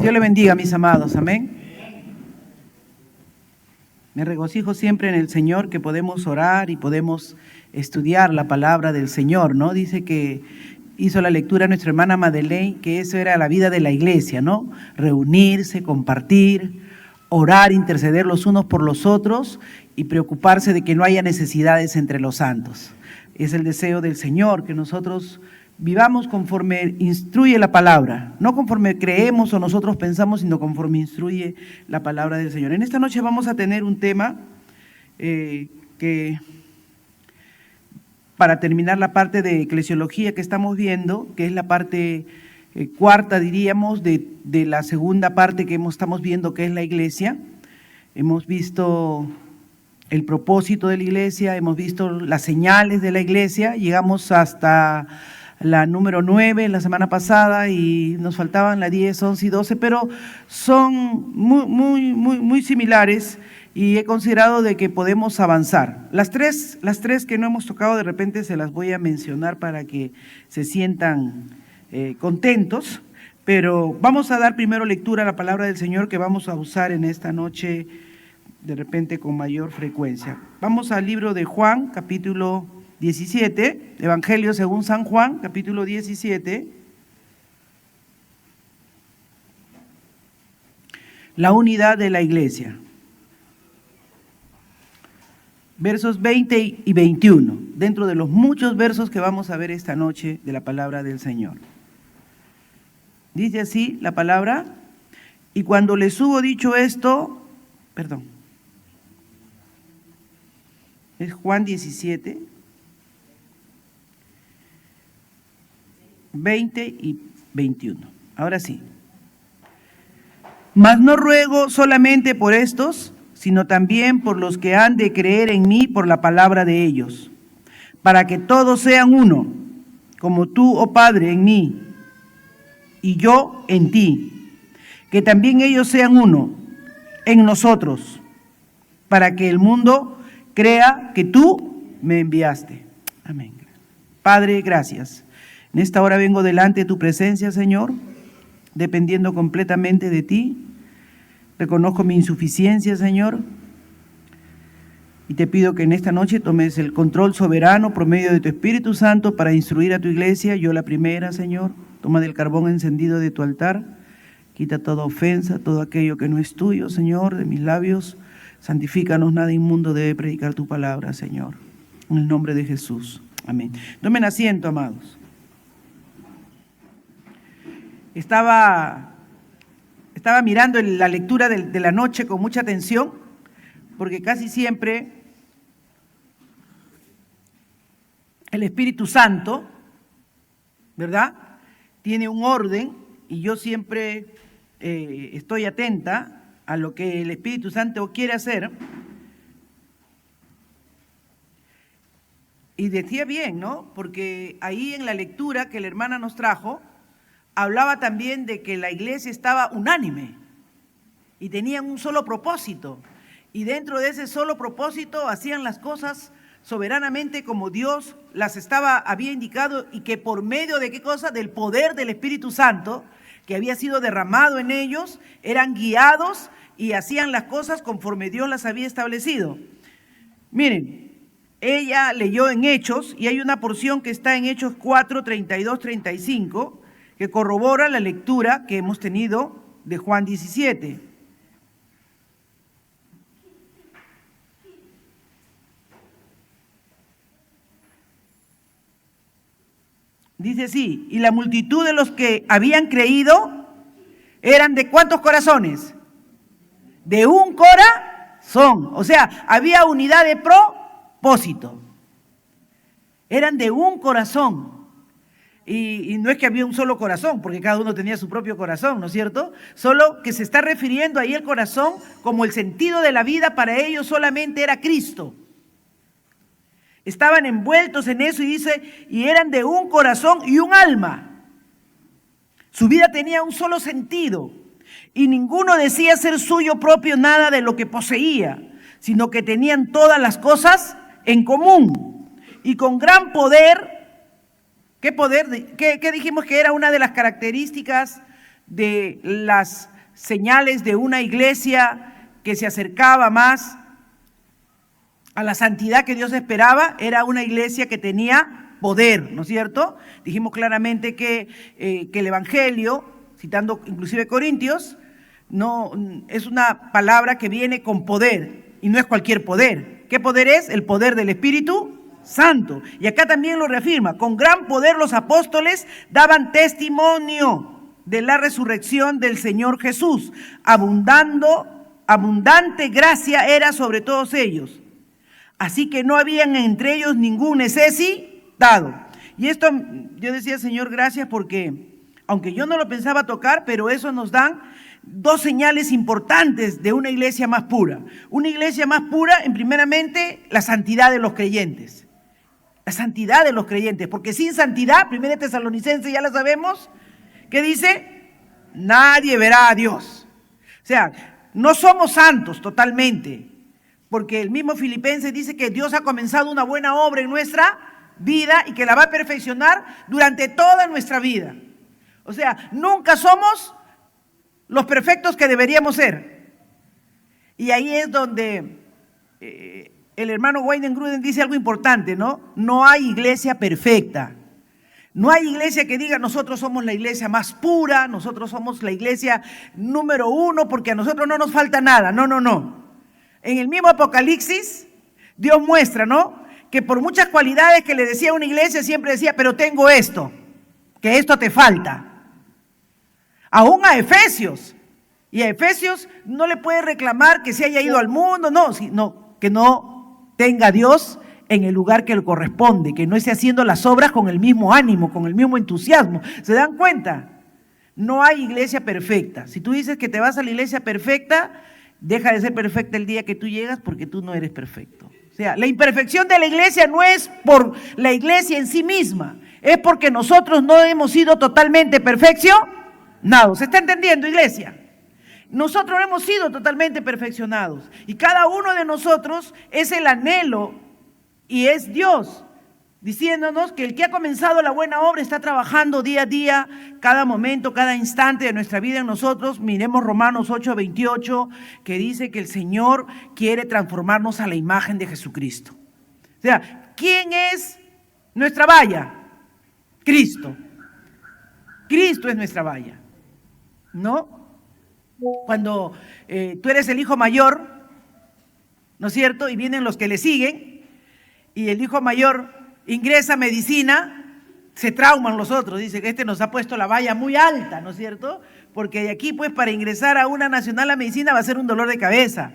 Dios le bendiga, mis amados, amén. Me regocijo siempre en el Señor que podemos orar y podemos estudiar la palabra del Señor, ¿no? Dice que hizo la lectura nuestra hermana Madeleine, que eso era la vida de la iglesia, ¿no? Reunirse, compartir, orar, interceder los unos por los otros y preocuparse de que no haya necesidades entre los santos. Es el deseo del Señor, que nosotros vivamos conforme instruye la palabra, no conforme creemos o nosotros pensamos, sino conforme instruye la palabra del Señor. En esta noche vamos a tener un tema que, para terminar la parte de eclesiología que estamos viendo, que es la parte cuarta, diríamos, de la segunda parte que estamos viendo, que es la iglesia. Hemos visto el propósito de la iglesia, hemos visto las señales de la iglesia, llegamos hasta la número 9 la semana pasada y nos faltaban la 10, 11 y 12, pero son muy similares y he considerado de que podemos avanzar. Las tres que no hemos tocado, de repente se las voy a mencionar para que se sientan contentos, pero vamos a dar primero lectura a la palabra del Señor que vamos a usar en esta noche de repente con mayor frecuencia. Vamos al libro de Juan, capítulo 17, Evangelio según San Juan, capítulo 17. La unidad de la iglesia. Versos 20 y 21, dentro de los muchos versos que vamos a ver esta noche de la palabra del Señor. Dice así la palabra: y cuando les hubo dicho esto, es Juan 17, 20 y 21. Ahora sí. Mas no ruego solamente por estos, sino también por los que han de creer en mí por la palabra de ellos, para que todos sean uno, como tú, oh Padre, en mí, y yo en ti, que también ellos sean uno en nosotros, para que el mundo crea que tú me enviaste. Amén. Padre, gracias. En esta hora vengo delante de tu presencia, Señor, dependiendo completamente de ti. Reconozco mi insuficiencia, Señor, y te pido que en esta noche tomes el control soberano por medio de tu Espíritu Santo para instruir a tu iglesia. Yo la primera, Señor. Toma del carbón encendido de tu altar, quita toda ofensa, todo aquello que no es tuyo, Señor, de mis labios. Santifícanos, nada inmundo debe predicar tu palabra, Señor. En el nombre de Jesús. Amén. Tomen asiento, amados. Estaba mirando la lectura de la noche con mucha atención, porque casi siempre el Espíritu Santo, ¿verdad?, tiene un orden y yo siempre estoy atenta a lo que el Espíritu Santo quiere hacer. Y decía bien, ¿no? Porque ahí en la lectura que la hermana nos trajo, hablaba también de que la iglesia estaba unánime y tenían un solo propósito. Y dentro de ese solo propósito hacían las cosas soberanamente como Dios las había indicado, y que por medio de ¿qué cosa? Del poder del Espíritu Santo que había sido derramado en ellos, eran guiados y hacían las cosas conforme Dios las había establecido. Miren, ella leyó en Hechos, y hay una porción que está en Hechos 4, 32, 35, que corrobora la lectura que hemos tenido de Juan 17. Dice así: y la multitud de los que habían creído eran ¿de cuántos corazones? De un corazón. O sea, había unidad de propósito. Eran de un corazón. Y no es que había un solo corazón, porque cada uno tenía su propio corazón, ¿no es cierto? Solo que se está refiriendo ahí el corazón como el sentido de la vida. Para ellos solamente era Cristo. Estaban envueltos en eso, y dice, y eran de un corazón y un alma. Su vida tenía un solo sentido, y ninguno decía ser suyo propio nada de lo que poseía, sino que tenían todas las cosas en común. Y con gran poder, ¿qué poder? ¿Qué dijimos que era una de las características de las señales de una iglesia que se acercaba más a la santidad que Dios esperaba, era una iglesia que tenía poder, ¿no es cierto? Dijimos claramente que el Evangelio, citando inclusive Corintios, no es una palabra que viene con poder y no es cualquier poder. ¿Qué poder es? El poder del Espíritu Santo. Y acá también lo reafirma: con gran poder los apóstoles daban testimonio de la resurrección del Señor Jesús. Abundante gracia era sobre todos ellos. Así que no habían entre ellos ningún necesitado. Y esto, yo decía, Señor, gracias, porque aunque yo no lo pensaba tocar, pero eso nos dan dos señales importantes de una iglesia más pura. Una iglesia más pura, en primeramente, la santidad de los creyentes. La santidad de los creyentes, porque sin santidad, 1 Tesalonicenses ya la sabemos, ¿qué dice? Nadie verá a Dios. O sea, no somos santos totalmente, porque el mismo Filipenses dice que Dios ha comenzado una buena obra en nuestra vida y que la va a perfeccionar durante toda nuestra vida. O sea, nunca somos los perfectos que deberíamos ser. Y ahí es donde el hermano Wayne Gruden dice algo importante, ¿no? No hay iglesia perfecta. No hay iglesia que diga: nosotros somos la iglesia más pura, nosotros somos la iglesia número 1 porque a nosotros no nos falta nada. No, no, no. En el mismo Apocalipsis, Dios muestra, ¿no?, que por muchas cualidades que le decía a una iglesia, siempre decía: pero tengo esto, que esto te falta. Aún a Efesios. Y a Efesios no le puede reclamar que se haya ido al mundo, no, sino que no tenga a Dios en el lugar que le corresponde, que no esté haciendo las obras con el mismo ánimo, con el mismo entusiasmo. ¿Se dan cuenta? No hay iglesia perfecta. Si tú dices que te vas a la iglesia perfecta, deja de ser perfecta el día que tú llegas, porque tú no eres perfecto. O sea, la imperfección de la iglesia no es por la iglesia en sí misma, es porque nosotros no hemos sido totalmente perfeccionados. ¿Se está entendiendo, iglesia? Nosotros no hemos sido totalmente perfeccionados y cada uno de nosotros es el anhelo y es Dios diciéndonos que el que ha comenzado la buena obra está trabajando día a día, cada momento, cada instante de nuestra vida en nosotros. Miremos Romanos 8:28, que dice que el Señor quiere transformarnos a la imagen de Jesucristo. O sea, ¿quién es nuestra valla? Cristo. Cristo es nuestra valla, ¿no? Cuando tú eres el hijo mayor, ¿no es cierto? Y vienen los que le siguen, y el hijo mayor ingresa a medicina, se trauman los otros, dice que este nos ha puesto la valla muy alta, ¿no es cierto? Porque de aquí, pues, para ingresar a una nacional a medicina va a ser un dolor de cabeza.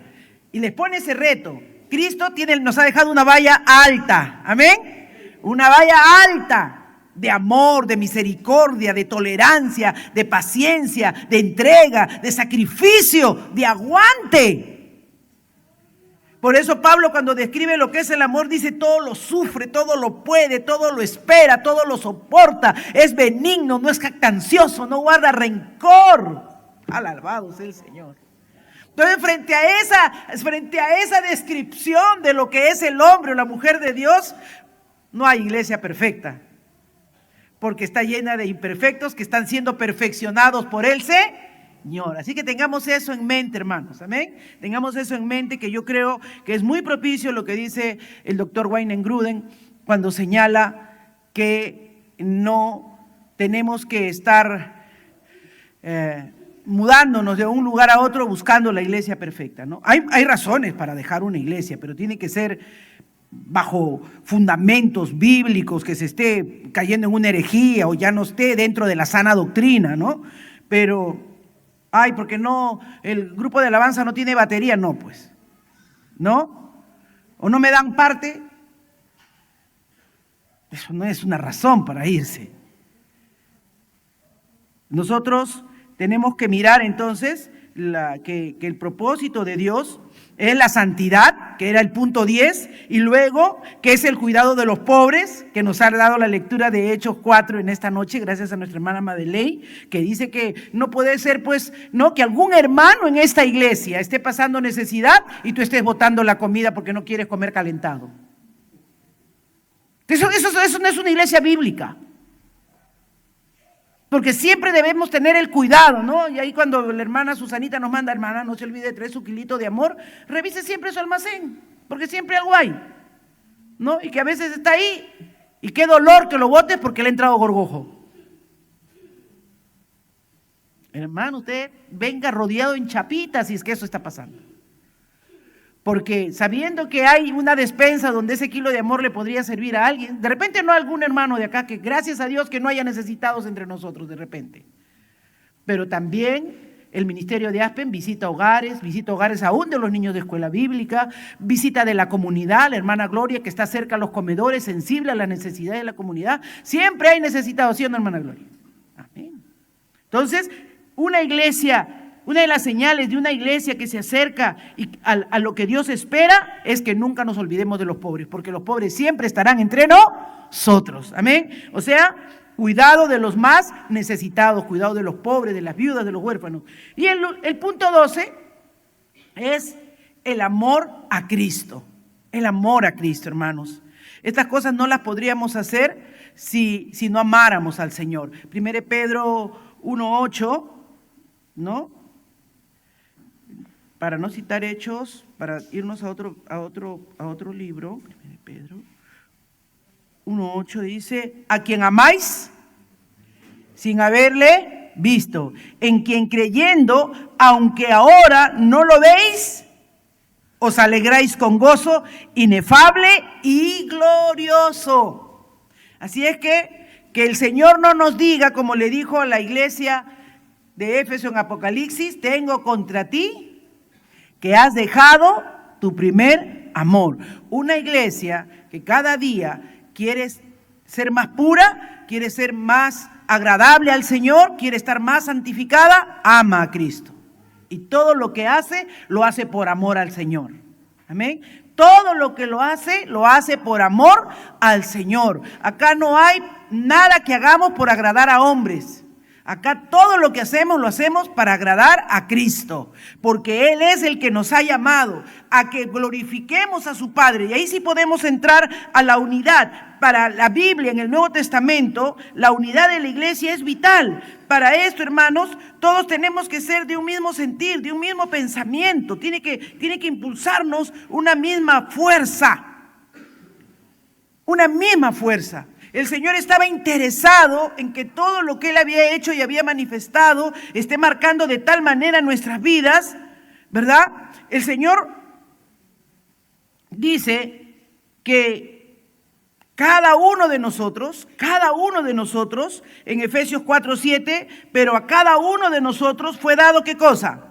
Y les pone ese reto. Cristo nos ha dejado una valla alta, ¿amén? Una valla alta de amor, de misericordia, de tolerancia, de paciencia, de entrega, de sacrificio, de aguante. Por eso Pablo, cuando describe lo que es el amor, dice: todo lo sufre, todo lo puede, todo lo espera, todo lo soporta, es benigno, no es jactancioso, no guarda rencor. Alabado sea el Señor. Entonces, frente a esa descripción de lo que es el hombre o la mujer de Dios, no hay iglesia perfecta, porque está llena de imperfectos que están siendo perfeccionados por el Señor. Así que tengamos eso en mente, hermanos, amén. Tengamos eso en mente, que yo creo que es muy propicio lo que dice el doctor Wayne Gruden cuando señala que no tenemos que estar mudándonos de un lugar a otro buscando la iglesia perfecta, ¿no? Hay razones para dejar una iglesia, pero tiene que ser bajo fundamentos bíblicos, que se esté cayendo en una herejía o ya no esté dentro de la sana doctrina, ¿no? Pero porque no, el grupo de alabanza no tiene batería, no, pues, ¿no? O no me dan parte. Eso no es una razón para irse. Nosotros tenemos que mirar entonces que el propósito de Dios es la santidad, que era el punto 10, y luego que es el cuidado de los pobres, que nos ha dado la lectura de Hechos 4 en esta noche, gracias a nuestra hermana Madeleine, que dice que no puede ser, pues, no, que algún hermano en esta iglesia esté pasando necesidad y tú estés botando la comida porque no quieres comer calentado. Eso no es una iglesia bíblica. Porque siempre debemos tener el cuidado, ¿no? Y ahí cuando la hermana Susanita nos manda, hermana, no se olvide de traer su kilito de amor, revise siempre su almacén, porque siempre algo hay, ¿no? Y que a veces está ahí, y qué dolor que lo botes porque le ha entrado gorgojo. Hermano, usted venga rodeado en chapitas si es que eso está pasando. Porque sabiendo que hay una despensa donde ese kilo de amor le podría servir a alguien, de repente no a algún hermano de acá, que gracias a Dios que no haya necesitados entre nosotros de repente. Pero también el Ministerio de Aspen visita hogares aún de los niños de escuela bíblica, visita de la comunidad, la hermana Gloria que está cerca a los comedores, sensible a las necesidades de la comunidad. Siempre hay necesitados, ¿sí o no, hermana Gloria? Amén. Entonces, una iglesia... Una de las señales de una iglesia que se acerca a lo que Dios espera es que nunca nos olvidemos de los pobres, porque los pobres siempre estarán entre nosotros. Amén. O sea, cuidado de los más necesitados, cuidado de los pobres, de las viudas, de los huérfanos. Y el punto 12 es el amor a Cristo. El amor a Cristo, hermanos. Estas cosas no las podríamos hacer si no amáramos al Señor. 1 Pedro 1:8, ¿no? Para no citar Hechos, para irnos a otro libro, Pedro 1:8 dice, a quien amáis sin haberle visto, en quien creyendo, aunque ahora no lo veis, os alegráis con gozo inefable y glorioso. Así es que el Señor no nos diga, como le dijo a la iglesia de Éfeso en Apocalipsis, tengo contra ti que has dejado tu primer amor. Una iglesia que cada día quiere ser más pura, quiere ser más agradable al Señor, quiere estar más santificada, ama a Cristo. Y todo lo que hace, lo hace por amor al Señor. Amén. Todo lo que lo hace por amor al Señor. Acá no hay nada que hagamos por agradar a hombres. Acá todo lo que hacemos, lo hacemos para agradar a Cristo, porque Él es el que nos ha llamado a que glorifiquemos a su Padre. Y ahí sí podemos entrar a la unidad. Para la Biblia, en el Nuevo Testamento, la unidad de la iglesia es vital. Para esto, hermanos, todos tenemos que ser de un mismo sentir, de un mismo pensamiento. Tiene que impulsarnos una misma fuerza. Una misma fuerza. El Señor estaba interesado en que todo lo que Él había hecho y había manifestado esté marcando de tal manera nuestras vidas, ¿verdad? El Señor dice que cada uno de nosotros, en Efesios 4:7, pero a cada uno de nosotros fue dado, ¿qué cosa?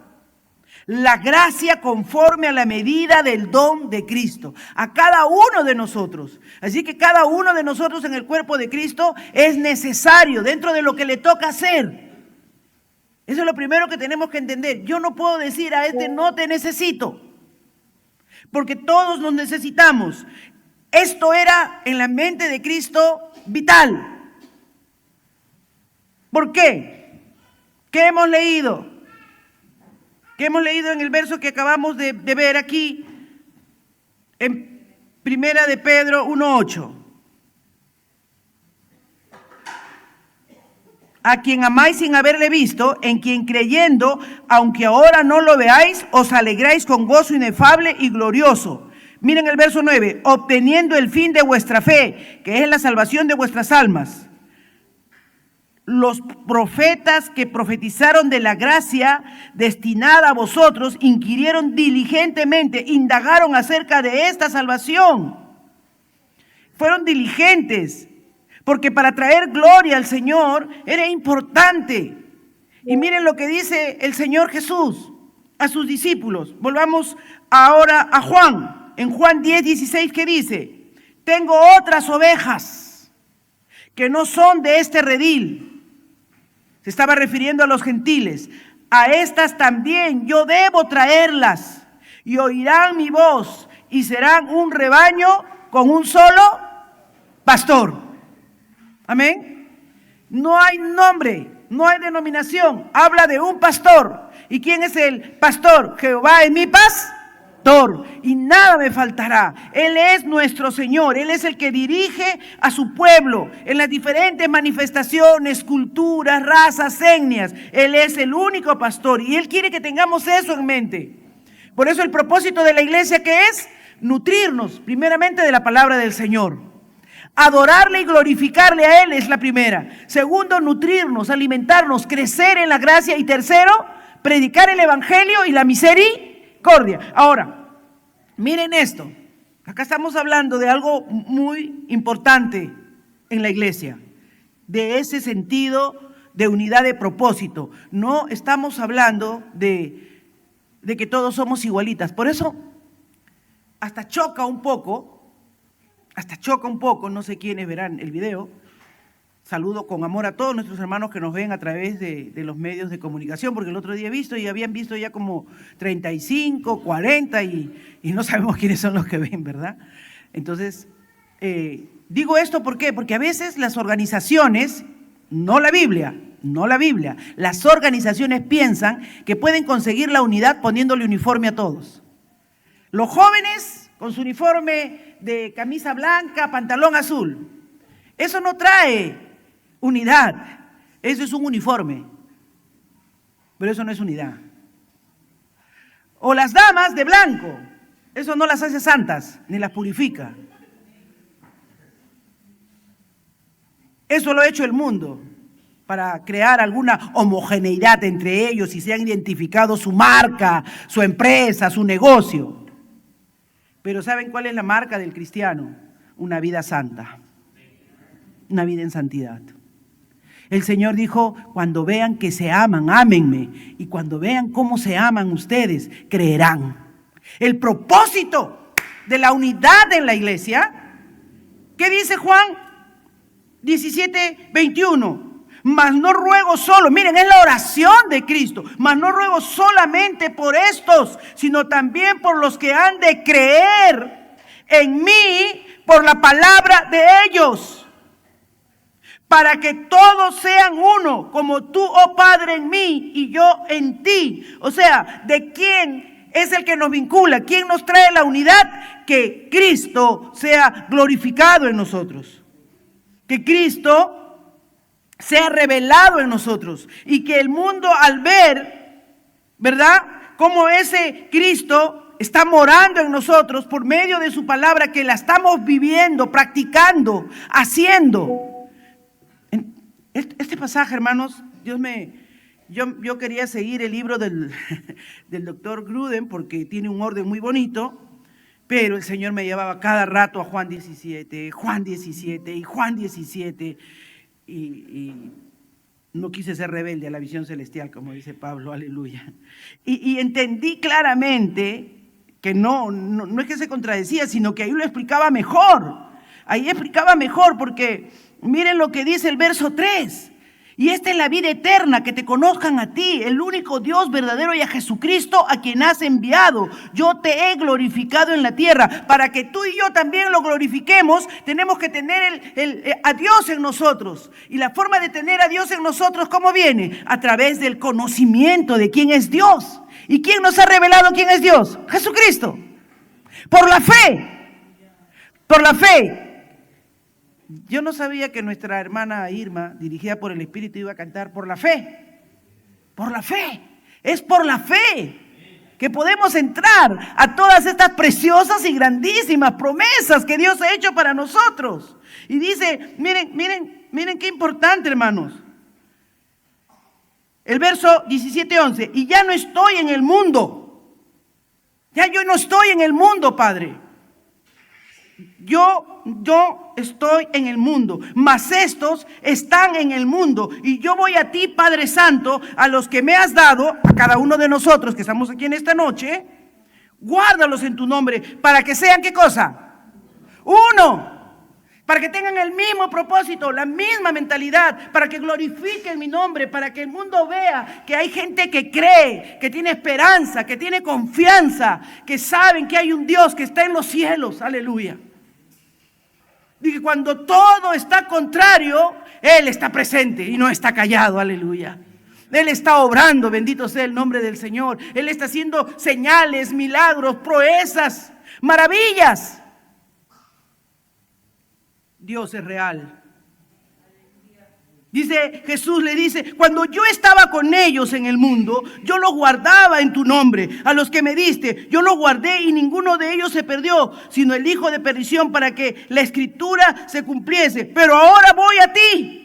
La gracia conforme a la medida del don de Cristo. A cada uno de nosotros. Así que cada uno de nosotros en el cuerpo de Cristo es necesario dentro de lo que le toca hacer. Eso es lo primero que tenemos que entender. Yo no puedo decir a este no te necesito. Porque todos nos necesitamos. Esto era en la mente de Cristo vital. ¿Por qué? ¿Qué hemos leído? Que hemos leído en el verso que acabamos de ver aquí, en 1 Pedro 1:8. A quien amáis sin haberle visto, en quien creyendo, aunque ahora no lo veáis, os alegráis con gozo inefable y glorioso. Miren el verso 9, obteniendo el fin de vuestra fe, que es la salvación de vuestras almas. Los profetas que profetizaron de la gracia destinada a vosotros inquirieron diligentemente, indagaron acerca de esta salvación. Fueron diligentes, porque para traer gloria al Señor era importante. Y miren lo que dice el Señor Jesús a sus discípulos. Volvamos ahora a Juan. En Juan 10:16, ¿qué dice? Tengo otras ovejas que no son de este redil. Se estaba refiriendo a los gentiles. A estas también yo debo traerlas, y oirán mi voz, y serán un rebaño con un solo pastor. Amén. No hay nombre, no hay denominación. Habla de un pastor. ¿Y quién es el pastor? Jehová es mi pastor y nada me faltará. Él es nuestro Señor, Él es el que dirige a su pueblo en las diferentes manifestaciones, culturas, razas, etnias. Él es el único pastor y Él quiere que tengamos eso en mente. Por eso el propósito de la iglesia, ¿qué es? Nutrirnos primeramente de la palabra del Señor. Adorarle y glorificarle a Él es la primera. Segundo, nutrirnos, alimentarnos, crecer en la gracia. Y tercero, predicar el evangelio y la misericordia. Ahora, miren esto. Acá estamos hablando de algo muy importante en la iglesia. De ese sentido de unidad de propósito. No estamos hablando de que todos somos igualitas. Por eso, hasta choca un poco, no sé quiénes verán el video. Saludo con amor a todos nuestros hermanos que nos ven a través de los medios de comunicación, porque el otro día he visto y habían visto ya como 35, 40 y no sabemos quiénes son los que ven, ¿verdad? Entonces, digo esto ¿por qué? Porque a veces las organizaciones, no la Biblia, las organizaciones piensan que pueden conseguir la unidad poniéndole uniforme a todos. Los jóvenes con su uniforme de camisa blanca, pantalón azul. Eso no trae unidad, eso es un uniforme, pero eso no es unidad. O las damas de blanco, eso no las hace santas, ni las purifica. Eso lo ha hecho el mundo para crear alguna homogeneidad entre ellos y se han identificado su marca, su empresa, su negocio. Pero ¿saben cuál es la marca del cristiano? Una vida santa, una vida en santidad. El Señor dijo, cuando vean que se aman, ámenme. Y cuando vean cómo se aman ustedes, creerán. El propósito de la unidad en la iglesia, ¿qué dice Juan 17:21? Mas no ruego solo, miren, es la oración de Cristo, mas no ruego solamente por estos, sino también por los que han de creer en mí por la palabra de ellos, para que todos sean uno, como tú, oh Padre, en mí y yo en ti. O sea, ¿de quién es el que nos vincula? ¿Quién nos trae la unidad? Que Cristo sea glorificado en nosotros, que Cristo sea revelado en nosotros y que el mundo al ver, ¿verdad?, cómo ese Cristo está morando en nosotros por medio de su palabra, que la estamos viviendo, practicando, haciendo. Este pasaje, hermanos, yo quería seguir el libro del doctor Gruden porque tiene un orden muy bonito, pero el Señor me llevaba cada rato a Juan 17 y no quise ser rebelde a la visión celestial, como dice Pablo, aleluya. Y entendí claramente que no es que se contradecía, sino que ahí lo explicaba mejor. Ahí explicaba mejor porque miren lo que dice el verso 3. Y esta es la vida eterna, que te conozcan a ti, el único Dios verdadero, y a Jesucristo a quien has enviado. Yo te he glorificado en la tierra. Para que tú y yo también lo glorifiquemos, tenemos que tener a Dios en nosotros. Y la forma de tener a Dios en nosotros, ¿cómo viene? A través del conocimiento de quién es Dios. ¿Y quién nos ha revelado quién es Dios? Jesucristo. Por la fe. Por la fe. Yo no sabía que nuestra hermana Irma, dirigida por el Espíritu, iba a cantar por la fe. Por la fe. Es por la fe que podemos entrar a todas estas preciosas y grandísimas promesas que Dios ha hecho para nosotros. Y dice, miren qué importante, hermanos. El verso 17:11. Y ya no estoy en el mundo. Ya yo no estoy en el mundo, Padre. Yo estoy en el mundo, mas estos están en el mundo. Y yo voy a ti, Padre Santo, a los que me has dado, a cada uno de nosotros que estamos aquí en esta noche, guárdalos en tu nombre, para que sean, ¿qué cosa? Uno. Para que tengan el mismo propósito, la misma mentalidad, para que glorifiquen mi nombre, para que el mundo vea que hay gente que cree, que tiene esperanza, que tiene confianza, que saben que hay un Dios que está en los cielos, aleluya. Y que cuando todo está contrario, Él está presente y no está callado, aleluya. Él está obrando, bendito sea el nombre del Señor. Él está haciendo señales, milagros, proezas, maravillas. Dios es real. Dice, Jesús le dice, cuando yo estaba con ellos en el mundo, yo los guardaba en tu nombre. A los que me diste, yo los guardé y ninguno de ellos se perdió, sino el hijo de perdición, para que la escritura se cumpliese. Pero ahora voy a ti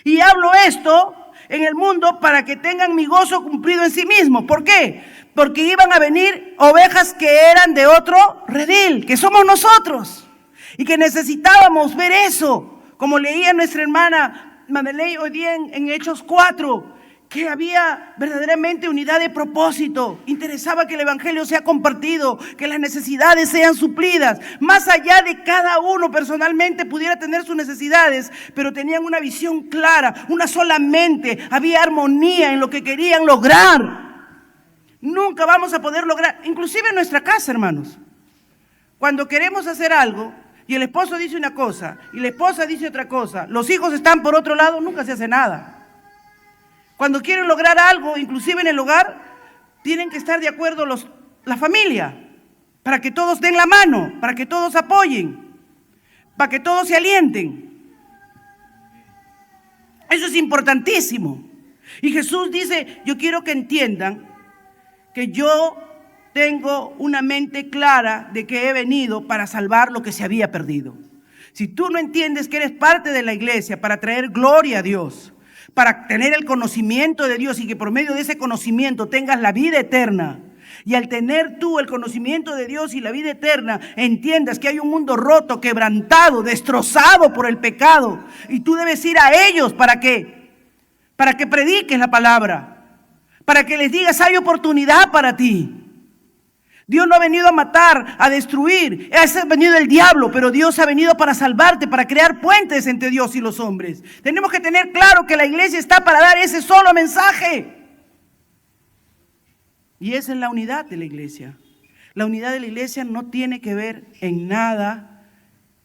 y hablo esto en el mundo para que tengan mi gozo cumplido en sí mismo. ¿Por qué? Porque iban a venir ovejas que eran de otro redil, que somos nosotros, y que necesitábamos ver eso, como leía nuestra hermana Madeleine hoy día en Hechos 4, que había verdaderamente unidad de propósito. Interesaba que el evangelio sea compartido, que las necesidades sean suplidas, más allá de cada uno personalmente pudiera tener sus necesidades, pero tenían una visión clara, una sola mente, había armonía en lo que querían lograr. Nunca vamos a poder lograr, inclusive en nuestra casa, hermanos, cuando queremos hacer algo y el esposo dice una cosa y la esposa dice otra cosa, los hijos están por otro lado, nunca se hace nada. Cuando quieren lograr algo, inclusive en el hogar, tienen que estar de acuerdo la familia, para que todos den la mano, para que todos apoyen, para que todos se alienten. Eso es importantísimo. Y Jesús dice, yo quiero que entiendan que yo tengo una mente clara de que he venido para salvar lo que se había perdido. Si tú no entiendes que eres parte de la iglesia para traer gloria a Dios, para tener el conocimiento de Dios y que por medio de ese conocimiento tengas la vida eterna, y al tener tú el conocimiento de Dios y la vida eterna, entiendas que hay un mundo roto, quebrantado, destrozado por el pecado, y tú debes ir a ellos ¿para qué? Para que prediques la palabra, para que les digas hay oportunidad para ti. Dios no ha venido a matar, a destruir, ese ha venido el diablo, pero Dios ha venido para salvarte, para crear puentes entre Dios y los hombres. Tenemos que tener claro que la iglesia está para dar ese solo mensaje. Y esa es la unidad de la iglesia. La unidad de la iglesia no tiene que ver en nada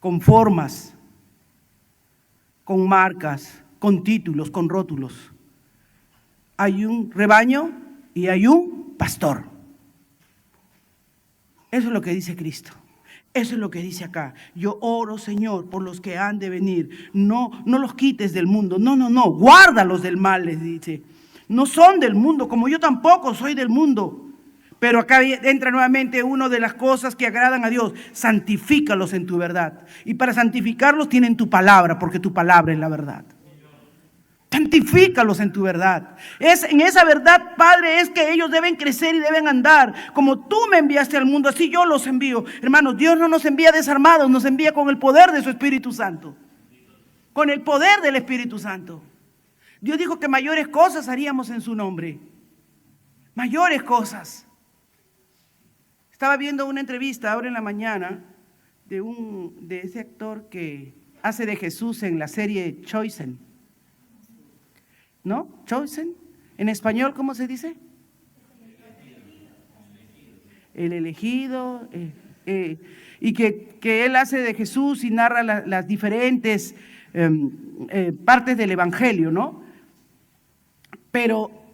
con formas, con marcas, con títulos, con rótulos. Hay un rebaño y hay un pastor. Eso es lo que dice Cristo. Eso es lo que dice acá. Yo oro, Señor, por los que han de venir. No los quites del mundo. No. Guárdalos del mal, les dice. No son del mundo, como yo tampoco soy del mundo. Pero acá entra nuevamente una de las cosas que agradan a Dios. Santifícalos en tu verdad. Y para santificarlos tienen tu palabra, porque tu palabra es la verdad. Santifícalos en tu verdad. En esa verdad, Padre, es que ellos deben crecer y deben andar. Como tú me enviaste al mundo, así yo los envío. Hermanos, Dios no nos envía desarmados, nos envía con el poder de su Espíritu Santo. Con el poder del Espíritu Santo. Dios dijo que mayores cosas haríamos en su nombre. Mayores cosas. Estaba viendo una entrevista ahora en la mañana de ese actor que hace de Jesús en la serie Chosen. ¿No? Chosen. En español, ¿cómo se dice? El elegido. Y que él hace de Jesús y narra las diferentes partes del evangelio, ¿no? Pero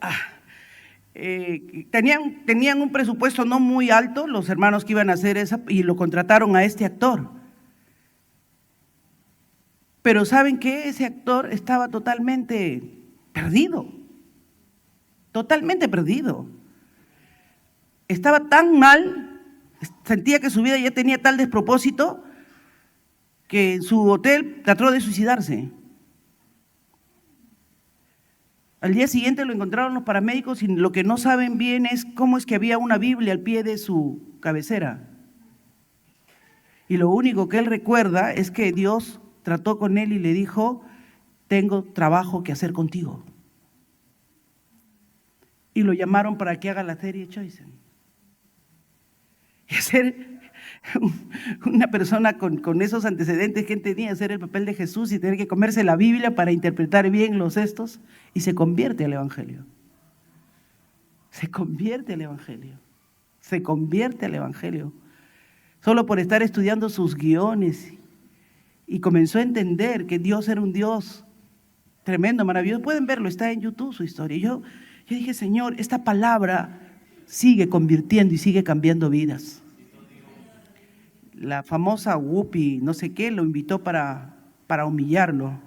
tenían un presupuesto no muy alto los hermanos que iban a hacer esa, y lo contrataron a este actor. Pero ¿saben qué? Ese actor estaba totalmente perdido, totalmente perdido. Estaba tan mal, sentía que su vida ya tenía tal despropósito que en su hotel trató de suicidarse. Al día siguiente lo encontraron los paramédicos y lo que no saben bien es cómo es que había una Biblia al pie de su cabecera. Y lo único que él recuerda es que Dios trató con él y le dijo: tengo trabajo que hacer contigo. Y lo llamaron para que haga la serie Chosen. Y hacer una persona con esos antecedentes que él tenía, hacer el papel de Jesús y tener que comerse la Biblia para interpretar bien los textos, y se convierte al Evangelio. Se convierte al Evangelio. Se convierte al Evangelio. Solo por estar estudiando sus guiones. Y comenzó a entender que Dios era un Dios Tremendo, maravilloso. Pueden verlo, está en YouTube su historia. Yo dije, Señor, esta palabra sigue convirtiendo y sigue cambiando vidas. La famosa Whoopi, no sé qué, lo invitó para humillarlo.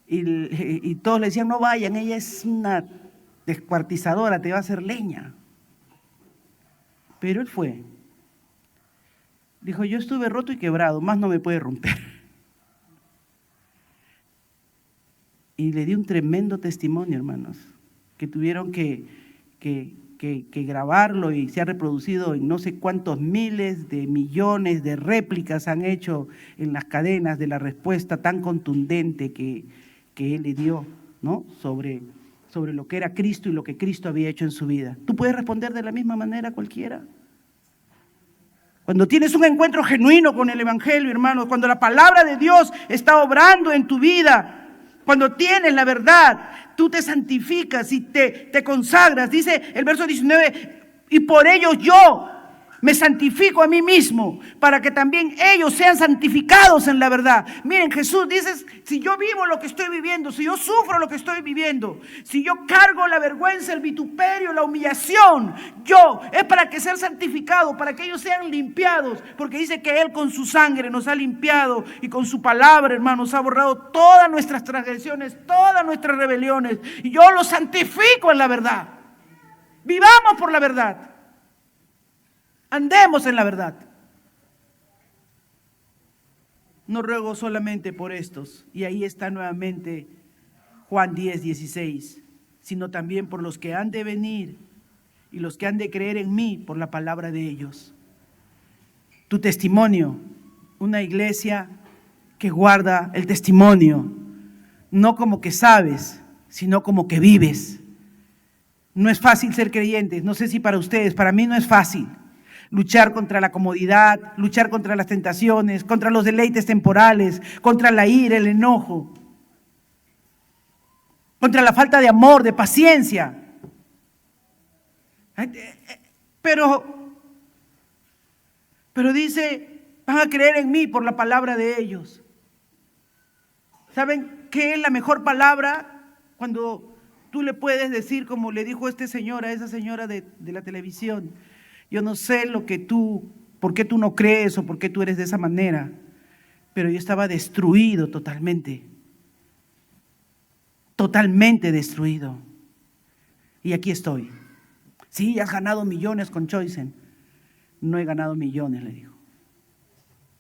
Y todos le decían, no vayan, ella es una descuartizadora, te va a hacer leña. Pero él fue. Dijo, yo estuve roto y quebrado, más no me puede romper. Y le dio un tremendo testimonio, hermanos, que tuvieron que grabarlo y se ha reproducido en no sé cuántos miles de millones de réplicas han hecho en las cadenas de la respuesta tan contundente que él le dio, ¿no? sobre lo que era Cristo y lo que Cristo había hecho en su vida. ¿Tú puedes responder de la misma manera cualquiera? Cuando tienes un encuentro genuino con el Evangelio, hermanos, cuando la palabra de Dios está obrando en tu vida, cuando tienes la verdad, tú te santificas y te consagras. Dice el verso 19, y por ellos yo me santifico a mí mismo, para que también ellos sean santificados en la verdad. Miren, Jesús dice, si yo vivo lo que estoy viviendo, si yo sufro lo que estoy viviendo, si yo cargo la vergüenza, el vituperio, la humillación, es para que sean santificados, para que ellos sean limpiados, porque dice que Él con su sangre nos ha limpiado y con su palabra, hermanos, ha borrado todas nuestras transgresiones, todas nuestras rebeliones, y yo los santifico en la verdad. Vivamos por la verdad. Andemos en la verdad. No ruego solamente por estos, y ahí está nuevamente Juan 10:16, sino también por los que han de venir y los que han de creer en mí por la palabra de ellos. Tu testimonio, una iglesia que guarda el testimonio, no como que sabes, sino como que vives. No es fácil ser creyentes, no sé si para ustedes, para mí no es fácil. Luchar contra la comodidad, luchar contra las tentaciones, contra los deleites temporales, contra la ira, el enojo, contra la falta de amor, de paciencia. Pero dice, van a creer en mí por la palabra de ellos. ¿Saben qué es la mejor palabra? Cuando tú le puedes decir, como le dijo este señor a esa señora de la televisión, yo no sé por qué tú no crees o por qué tú eres de esa manera, pero yo estaba destruido totalmente destruido. Y aquí estoy. Sí, has ganado millones con Choisen. No he ganado millones, le dijo.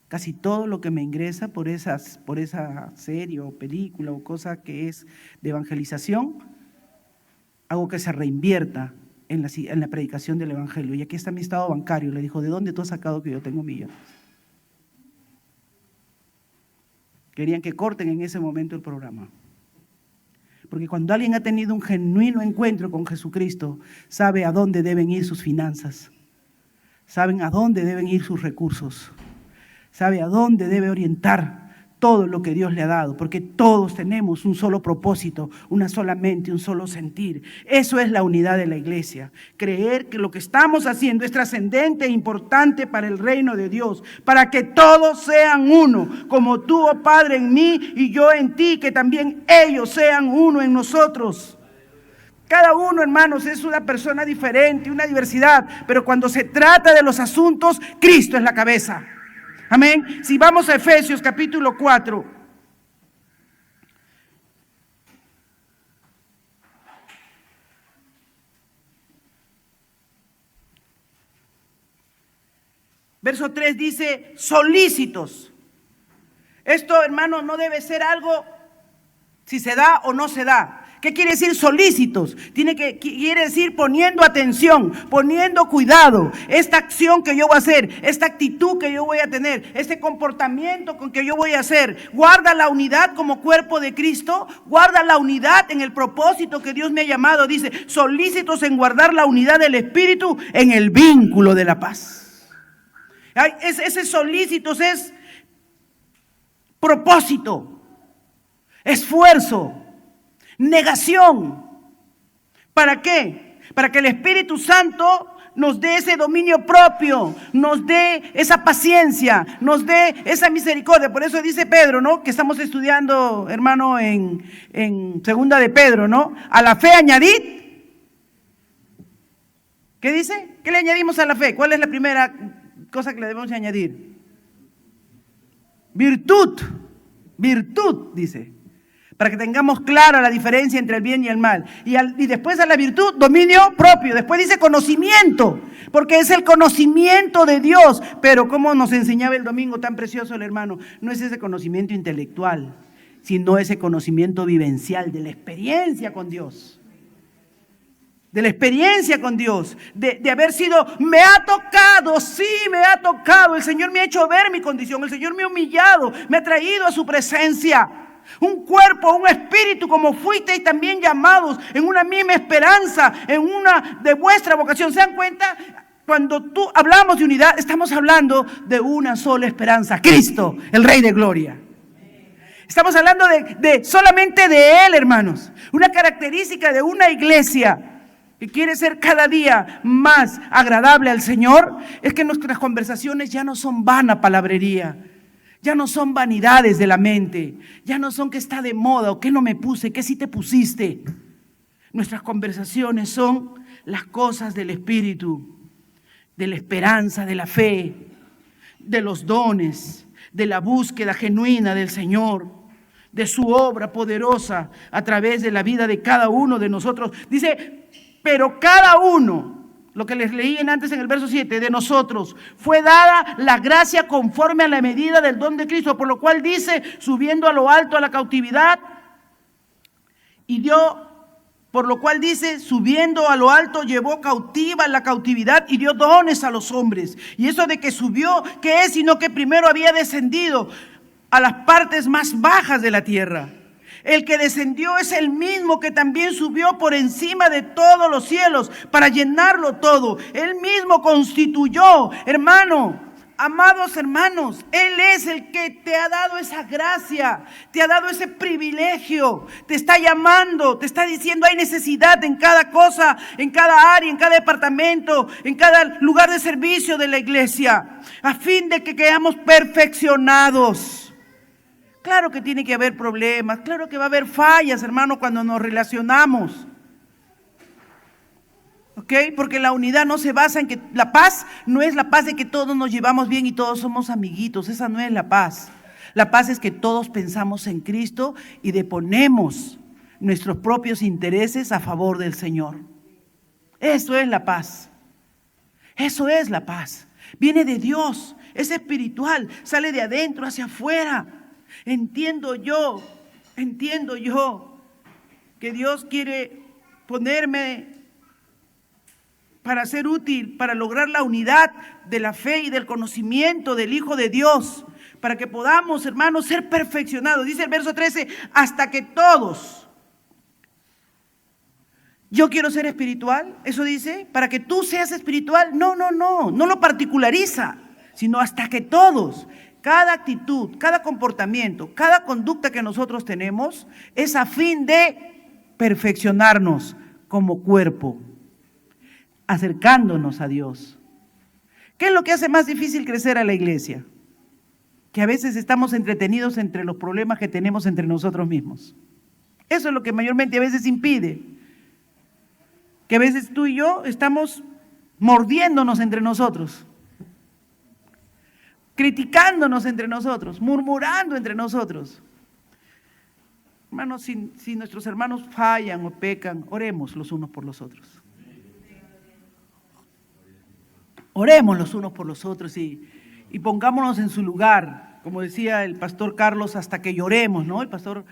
Casi todo lo que me ingresa por esa serie o película o cosa que es de evangelización, hago que se reinvierta en la predicación del Evangelio. Y aquí está mi estado bancario. Le dijo, ¿de dónde tú has sacado que yo tengo millones? Querían que corten en ese momento el programa. Porque cuando alguien ha tenido un genuino encuentro con Jesucristo, sabe a dónde deben ir sus finanzas, saben a dónde deben ir sus recursos, sabe a dónde debe orientar todo lo que Dios le ha dado, porque todos tenemos un solo propósito, una sola mente, un solo sentir. Eso es la unidad de la iglesia. Creer que lo que estamos haciendo es trascendente e importante para el reino de Dios, para que todos sean uno, como tú, oh Padre, en mí y yo en ti, que también ellos sean uno en nosotros. Cada uno, hermanos, es una persona diferente, una diversidad, pero cuando se trata de los asuntos, Cristo es la cabeza. Amén. Si vamos a Efesios capítulo 4. Verso 3 dice, solícitos. Esto, hermano, no debe ser algo si se da o no se da. ¿Qué quiere decir solícitos? Quiere decir poniendo atención, poniendo cuidado. Esta acción que yo voy a hacer, esta actitud que yo voy a tener, este comportamiento con que yo voy a hacer, guarda la unidad como cuerpo de Cristo, guarda la unidad en el propósito que Dios me ha llamado. Dice, solícitos en guardar la unidad del Espíritu en el vínculo de la paz. Ese solícitos es propósito, esfuerzo, negación. ¿Para qué? Para que el Espíritu Santo nos dé ese dominio propio, nos dé esa paciencia, nos dé esa misericordia. Por eso dice Pedro, ¿no? Que estamos estudiando, hermano, en segunda de Pedro, ¿no? A la fe añadid. ¿Qué dice? ¿Qué le añadimos a la fe? ¿Cuál es la primera cosa que le debemos añadir? Virtud. Virtud, dice. Para que tengamos clara la diferencia entre el bien y el mal. Y después a la virtud, dominio propio. Después dice conocimiento, porque es el conocimiento de Dios. Pero como nos enseñaba el domingo tan precioso el hermano, no es ese conocimiento intelectual, sino ese conocimiento vivencial de la experiencia con Dios. De la experiencia con Dios, de haber sido, me ha tocado, sí, me ha tocado. El Señor me ha hecho ver mi condición, el Señor me ha humillado, me ha traído a su presencia. Un cuerpo, un espíritu, como fuisteis también llamados en una misma esperanza, en una de vuestra vocación. ¿Se dan cuenta? Cuando tú hablamos de unidad, estamos hablando de una sola esperanza, Cristo, el Rey de Gloria. Estamos hablando de solamente de Él, hermanos. Una característica de una iglesia que quiere ser cada día más agradable al Señor es que nuestras conversaciones ya no son vana palabrería. Ya no son vanidades de la mente, ya no son que está de moda o que no me puse, que sí te pusiste. Nuestras conversaciones son las cosas del Espíritu, de la esperanza, de la fe, de los dones, de la búsqueda genuina del Señor, de su obra poderosa a través de la vida de cada uno de nosotros. Dice, pero cada uno, lo que les leí antes en el verso 7, de nosotros fue dada la gracia conforme a la medida del don de Cristo, por lo cual dice, subiendo a lo alto a la cautividad, por lo cual dice, subiendo a lo alto llevó cautiva la cautividad y dio dones a los hombres. Y eso de que subió, ¿qué es? Sino que primero había descendido a las partes más bajas de la tierra. El que descendió es el mismo que también subió por encima de todos los cielos para llenarlo todo. Él mismo constituyó, hermano, amados hermanos, Él es el que te ha dado esa gracia, te ha dado ese privilegio, te está llamando, te está diciendo hay necesidad en cada cosa, en cada área, en cada departamento, en cada lugar de servicio de la iglesia, a fin de que quedamos perfeccionados. Claro que tiene que haber problemas, claro que va a haber fallas, hermano, cuando nos relacionamos. ¿Ok? Porque la unidad no se basa en que la paz no es la paz de que todos nos llevamos bien y todos somos amiguitos. Esa no es la paz. La paz es que todos pensamos en Cristo y deponemos nuestros propios intereses a favor del Señor. Eso es la paz. Eso es la paz. Viene de Dios, es espiritual, sale de adentro hacia afuera. Entiendo yo que Dios quiere ponerme para ser útil, para lograr la unidad de la fe y del conocimiento del Hijo de Dios, para que podamos, hermanos, ser perfeccionados. Dice el verso 13, hasta que todos. Yo quiero ser espiritual, eso dice, para que tú seas espiritual. No lo particulariza, sino hasta que todos. Cada actitud, cada comportamiento, cada conducta que nosotros tenemos es a fin de perfeccionarnos como cuerpo, acercándonos a Dios. ¿Qué es lo que hace más difícil crecer a la iglesia? Que a veces estamos entretenidos entre los problemas que tenemos entre nosotros mismos. Eso es lo que mayormente a veces impide. Que a veces tú y yo estamos mordiéndonos entre nosotros, criticándonos entre nosotros, murmurando entre nosotros. Hermanos, si nuestros hermanos fallan o pecan, oremos los unos por los otros. Oremos los unos por los otros y pongámonos en su lugar, como decía el pastor Carlos, hasta que lloremos, ¿no? El pastor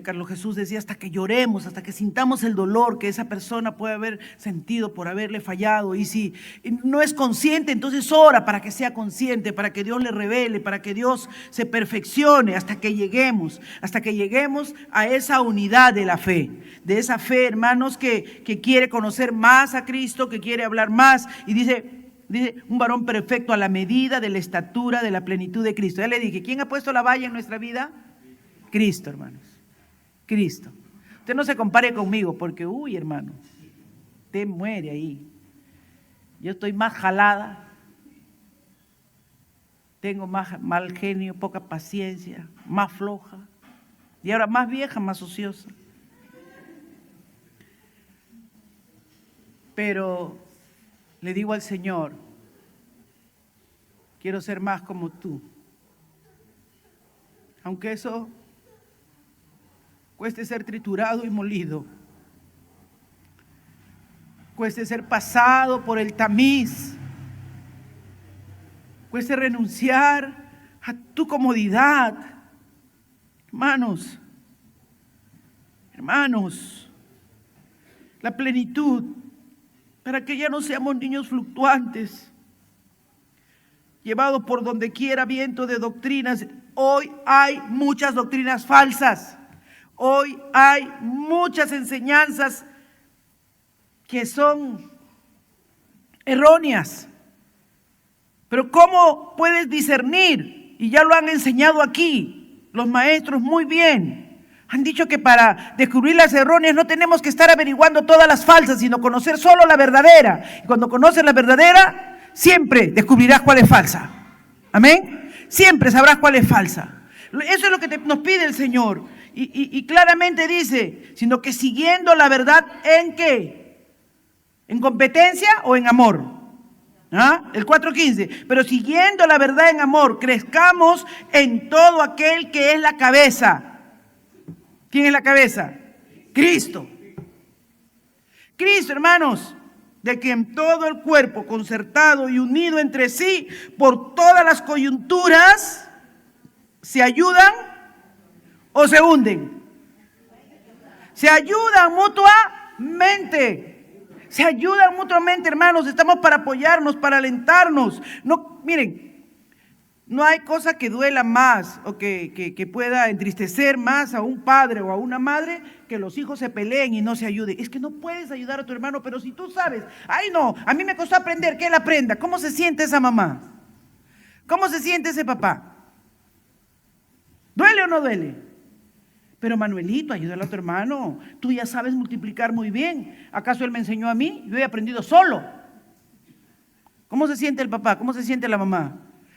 Carlos Jesús decía hasta que lloremos, hasta que sintamos el dolor que esa persona puede haber sentido por haberle fallado. Y si no es consciente, entonces ora para que sea consciente, para que Dios le revele, para que Dios se perfeccione hasta que lleguemos a esa unidad de la fe, de esa fe, hermanos, que quiere conocer más a Cristo, que quiere hablar más. Y dice, un varón perfecto a la medida de la estatura de la plenitud de Cristo. Ya le dije, ¿quién ha puesto la valla en nuestra vida? Cristo, hermanos. Cristo. Usted no se compare conmigo porque, hermano, usted muere ahí. Yo estoy más jalada, tengo más mal genio, poca paciencia, más floja. Y ahora más vieja, más ociosa. Pero le digo al Señor, quiero ser más como tú. Aunque eso cueste ser triturado y molido, cueste ser pasado por el tamiz, cueste renunciar a tu comodidad. Hermanos, la plenitud, para que ya no seamos niños fluctuantes, llevados por donde quiera viento de doctrinas. Hoy hay muchas doctrinas falsas, hoy hay muchas enseñanzas que son erróneas. Pero ¿cómo puedes discernir? Y ya lo han enseñado aquí los maestros muy bien. Han dicho que para descubrir las erróneas no tenemos que estar averiguando todas las falsas, sino conocer solo la verdadera. Y cuando conoces la verdadera, siempre descubrirás cuál es falsa. Amén. Siempre sabrás cuál es falsa. Eso es lo que nos pide el Señor. Y claramente dice, sino que siguiendo la verdad, ¿en qué? ¿En competencia o en amor? ¿Ah? El 4:15. Pero siguiendo la verdad en amor, crezcamos en todo aquel que es la cabeza. ¿Quién es la cabeza? Cristo. Cristo, hermanos, de quien todo el cuerpo, concertado y unido entre sí por todas las coyunturas, se ayudan o se hunden. Se ayudan mutuamente. Se ayudan mutuamente, hermanos. Estamos para apoyarnos, para alentarnos. No, miren, no hay cosa que duela más o que pueda entristecer más a un padre o a una madre que los hijos se peleen y no se ayuden. Es que no puedes ayudar a tu hermano, pero si tú sabes, ay no, a mí me costó aprender, que él aprenda. ¿Cómo se siente esa mamá? ¿Cómo se siente ese papá? ¿Duele o no duele? Pero Manuelito, ayúdale a tu hermano. Tú ya sabes multiplicar muy bien. ¿Acaso él me enseñó a mí? Yo he aprendido solo. ¿Cómo se siente el papá? ¿Cómo se siente la mamá?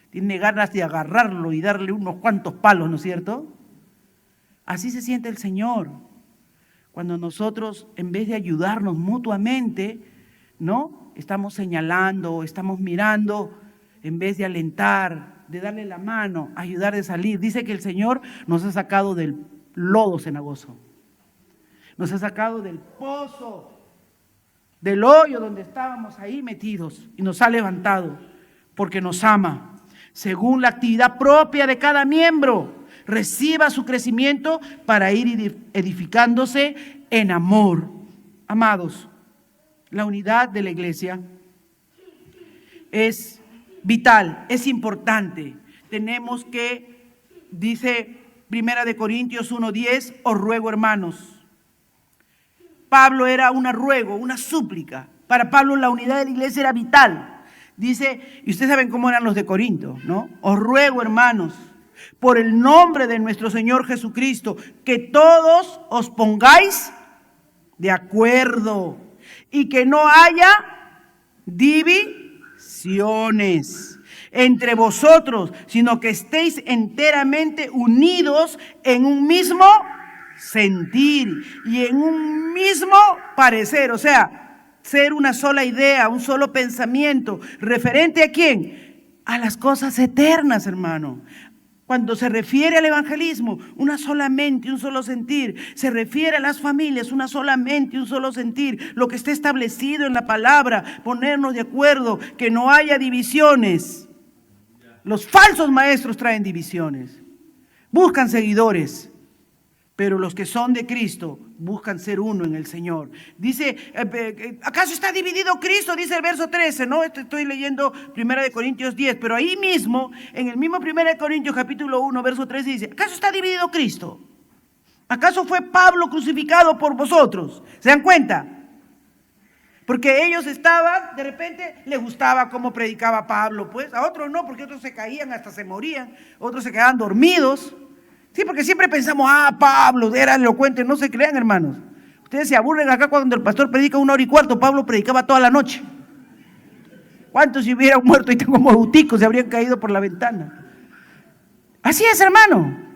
Tiene ganas de agarrarlo y darle unos cuantos palos, ¿no es cierto? Así se siente el Señor. Cuando nosotros, en vez de ayudarnos mutuamente, ¿no? Estamos señalando, estamos mirando, en vez de alentar, de darle la mano, ayudar de salir. Dice que el Señor nos ha sacado del lodo cenagoso. Nos ha sacado del pozo, del hoyo donde estábamos ahí metidos y nos ha levantado porque nos ama. Según la actividad propia de cada miembro, reciba su crecimiento para ir edificándose en amor. Amados, la unidad de la iglesia es vital, es importante. Tenemos que, dice 1 Corintios 1:10, os ruego, hermanos. Pablo era un ruego, una súplica. Para Pablo la unidad de la iglesia era vital. Dice, y ustedes saben cómo eran los de Corinto, ¿no? Os ruego, hermanos, por el nombre de nuestro Señor Jesucristo, que todos os pongáis de acuerdo y que no haya divisiones entre vosotros, sino que estéis enteramente unidos en un mismo sentir y en un mismo parecer. O sea, ser una sola idea, un solo pensamiento. ¿Referente a quién? A las cosas eternas, hermano. Cuando se refiere al evangelismo, una sola mente, un solo sentir. Se refiere a las familias, una sola mente, un solo sentir. Lo que está establecido en la palabra, ponernos de acuerdo, que no haya divisiones. Los falsos maestros traen divisiones. Buscan seguidores. Pero los que son de Cristo buscan ser uno en el Señor. Dice, ¿acaso está dividido Cristo? Dice el verso 13, ¿no? Estoy leyendo 1 Corintios 10, pero ahí mismo, en el mismo 1 Corintios capítulo 1, verso 13 dice, ¿acaso está dividido Cristo? ¿Acaso fue Pablo crucificado por vosotros? ¿Se dan cuenta? Porque ellos estaban, de repente, les gustaba cómo predicaba Pablo, pues. A otros no, porque otros se caían, hasta se morían. Otros se quedaban dormidos. Sí, porque siempre pensamos, Pablo era elocuente. No se crean, hermanos. Ustedes se aburren acá cuando el pastor predica 1 hora y cuarto. Pablo predicaba toda la noche. ¿Cuántos si hubieran muerto y como bauticos se habrían caído por la ventana? Así es, hermano.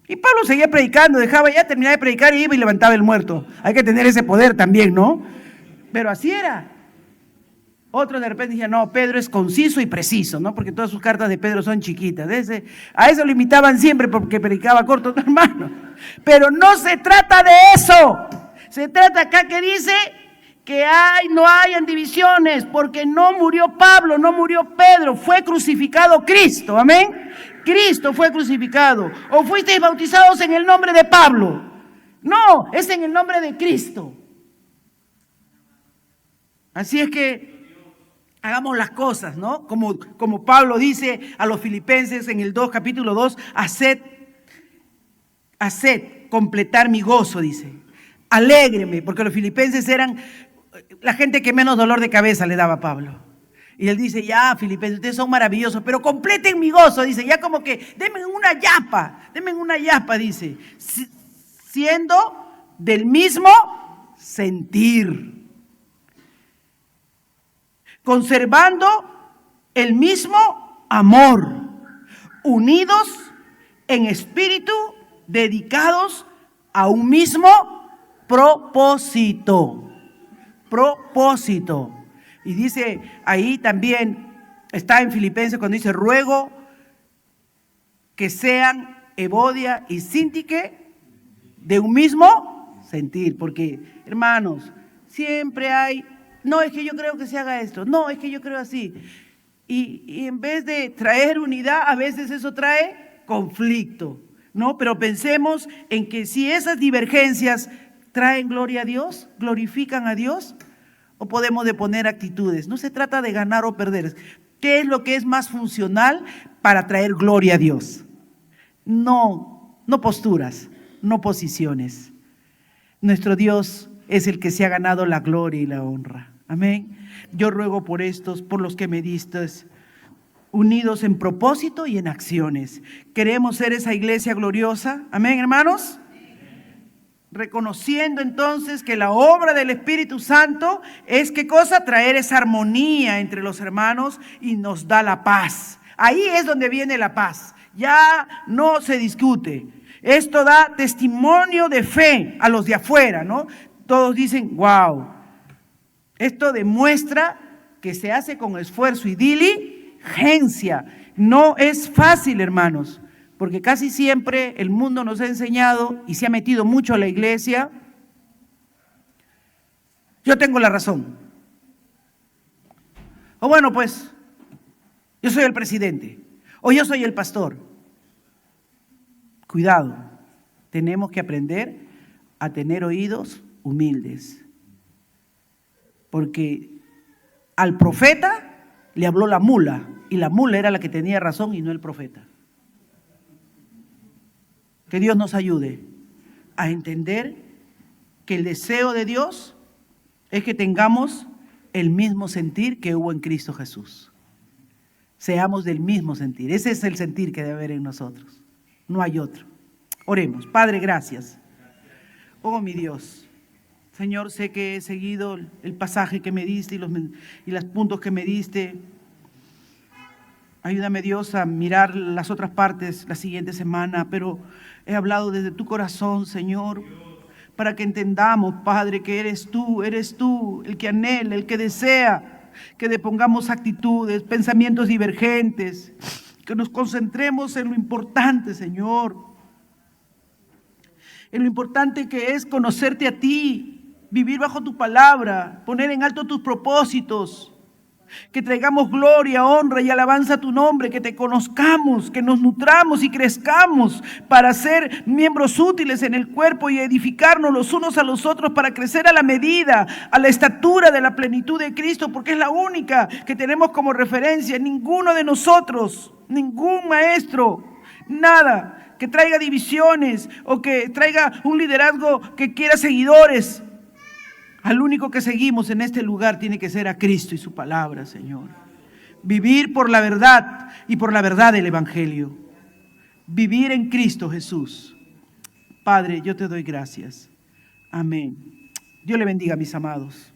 Y Pablo seguía predicando, dejaba ya terminar de predicar y iba y levantaba el muerto. Hay que tener ese poder también, ¿no? Pero así era. Otro de repente decía, no, Pedro es conciso y preciso, ¿no? Porque todas sus cartas de Pedro son chiquitas. A eso lo imitaban siempre porque predicaba corto, hermano. Pero no se trata de eso. Se trata acá que dice que no hayan divisiones, porque no murió Pablo, no murió Pedro, fue crucificado Cristo, amén. Cristo fue crucificado. ¿O fuisteis bautizados en el nombre de Pablo? No, es en el nombre de Cristo. Así es que hagamos las cosas, ¿no? Como Pablo dice a los filipenses en el capítulo 2, haced completar mi gozo, dice. Alégreme, porque los filipenses eran la gente que menos dolor de cabeza le daba a Pablo. Y él dice, ya, filipenses, ustedes son maravillosos, pero completen mi gozo, dice, ya como que, denme una yapa, dice, siendo del mismo sentir, conservando el mismo amor, unidos en espíritu, dedicados a un mismo propósito. Y dice ahí también, está en Filipenses cuando dice, ruego que sean Evodia y Síntique de un mismo sentir. Porque, hermanos, siempre hay, no, es que yo creo que se haga esto, no, es que yo creo así. Y en vez de traer unidad, a veces eso trae conflicto, ¿no? Pero pensemos en que si esas divergencias traen gloria a Dios, glorifican a Dios, o podemos deponer actitudes. No se trata de ganar o perder. ¿Qué es lo que es más funcional para traer gloria a Dios? No posturas, no posiciones. Nuestro Dios es el que se ha ganado la gloria y la honra. Amén. Yo ruego por estos, por los que me distes, unidos en propósito y en acciones. ¿Queremos ser esa iglesia gloriosa? Amén, hermanos. Reconociendo entonces que la obra del Espíritu Santo es, ¿qué cosa? Traer esa armonía entre los hermanos y nos da la paz. Ahí es donde viene la paz. Ya no se discute. Esto da testimonio de fe a los de afuera, ¿no? Todos dicen, wow. Esto demuestra que se hace con esfuerzo y diligencia. No es fácil, hermanos. Porque casi siempre el mundo nos ha enseñado y se ha metido mucho a la iglesia. Yo tengo la razón. O bueno, pues, yo soy el presidente. O yo soy el pastor. Cuidado, tenemos que aprender a tener oídos humildes. Porque al profeta le habló la mula. Y la mula era la que tenía razón y no el profeta. Que Dios nos ayude a entender que el deseo de Dios es que tengamos el mismo sentir que hubo en Cristo Jesús. Seamos del mismo sentir. Ese es el sentir que debe haber en nosotros. No hay otro. Oremos. Padre, gracias. Oh, mi Dios. Señor, sé que he seguido el pasaje que me diste y los puntos que me diste. Ayúdame, Dios, a mirar las otras partes la siguiente semana, pero he hablado desde tu corazón, Señor, para que entendamos, Padre, que eres tú el que anhela, el que desea que depongamos actitudes, pensamientos divergentes, que nos concentremos en lo importante, Señor, en lo importante que es conocerte a ti, vivir bajo tu palabra, poner en alto tus propósitos. Que traigamos gloria, honra y alabanza a tu nombre, que te conozcamos, que nos nutramos y crezcamos para ser miembros útiles en el cuerpo y edificarnos los unos a los otros para crecer a la medida, a la estatura de la plenitud de Cristo, porque es la única que tenemos como referencia. Ninguno de nosotros, ningún maestro, nada que traiga divisiones o que traiga un liderazgo que quiera seguidores. Al único que seguimos en este lugar tiene que ser a Cristo y su palabra, Señor. Vivir por la verdad y por la verdad del Evangelio. Vivir en Cristo Jesús. Padre, yo te doy gracias. Amén. Dios le bendiga, mis amados.